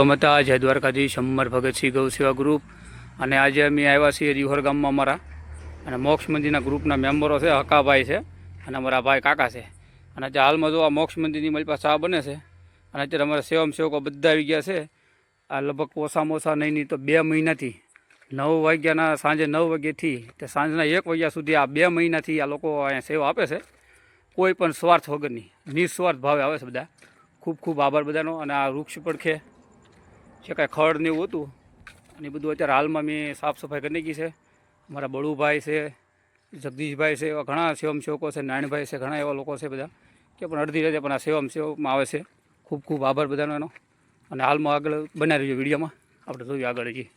મતા જય દ્વારકાધીશ અમર ભગતસિંહ ગૌ સેવા ગ્રુપ અને આજે અમે આવ્યા છીએ રિહોર ગામમાં અમારા અને મોક્ષ મંદિરના ગ્રુપના મેમ્બરો છે, હકાભાઈ છે અને અમારા ભાઈ કાકા છે. અને આજે હાલમાં જો આ મોક્ષ મંદિરની મારી પાસે ચા બને છે અને અત્યારે અમારા સેવમ સેવકો બધા આવી ગયા છે. આ લગભગ ઓછામાં ઓછા નહીં તો 2 મહિનાથી 9 વાગ્યાના સાંજે 9 વાગ્યાથી તે સાંજના 1 વાગ્યા સુધી આ 2 મહિનાથી આ લોકો અહીંયા સેવા આપે છે. કોઈ પણ સ્વાર્થ વગરની નિસ્વાર્થ ભાવે આવે છે બધા. ખૂબ ખૂબ આભાર બધાનો. અને આ વૃક્ષ પડખે જે કાંઈ ખડ ને એવું હતું અને એ બધું અત્યારે હાલમાં મેં સાફ સફાઈ કરી નાખી છે. અમારા બળુભાઈ છે, જગદીશભાઈ છે, એવા ઘણા સેવમ સેવકો છે, નારાયણભાઈ છે, ઘણા એવા લોકો છે બધા કે પણ અડધી રાતે પણ આ સેવમ સેવકમાં આવે છે. ખૂબ ખૂબ આભાર બધાનો એનો. અને હાલમાં આગળ બનાવી રહ્યો વિડીયોમાં આપણે જોઈએ આગળ હજી.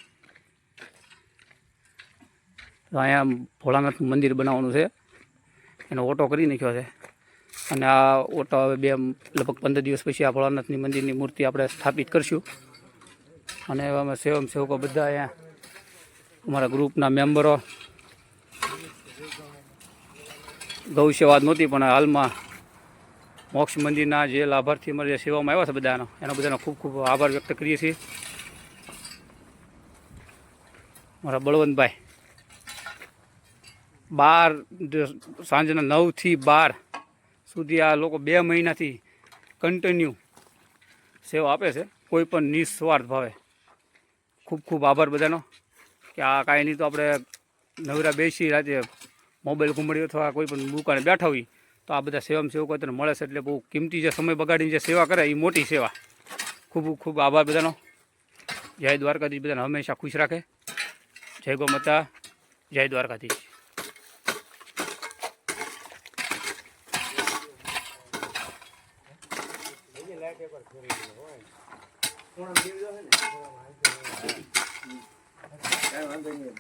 તો અહીંયા ભોળાનાથનું મંદિર બનાવવાનું છે, એનો ઓટો કરી નાખ્યો છે. અને આ ઓટો હવે લગભગ 15 દિવસ પછી આ ભોળાનાથની મંદિરની મૂર્તિ આપણે સ્થાપિત કરશું. અને અમે સેવમ સેવકો બધા અહીંયા અમારા ગ્રુપના મેમ્બરો ગૌ સેવા નહોતી પણ હાલમાં મોક્ષ મંદિરના જે લાભાર્થી અમારે જે સેવામાં આવ્યા છે બધાનો એનો બધાનો ખૂબ ખૂબ આભાર વ્યક્ત કરીએ છીએ. મારા બળવંતભાઈ 12 સાંજના 9 થી 12 સુધી આ લોકો 2 મહિનાથી કન્ટિન્યુ સેવા આપે છે, કોઈ પણ નિસ્વાર્થ ભાવે. ખૂબ ખૂબ આભાર બધાનો. કે આ કાંઈ નહીં તો આપણે નવરા બેસી રાતે મોબાઈલ ઘૂમડી અથવા કોઈ પણ દુકાને બેઠા હોય તો આ બધા સેવમ સેવકો તને મળે છે એટલે બહુ કિંમતી જે સમય બગાડીને જે સેવા કરે એ મોટી સેવા. ખૂબ ખૂબ આભાર બધાનો. જય દ્વારકાધીશ બધાને હંમેશા ખુશ રાખે. જય ગૌ માતા, જય દ્વારકાધીશ. વાંધો નહીં.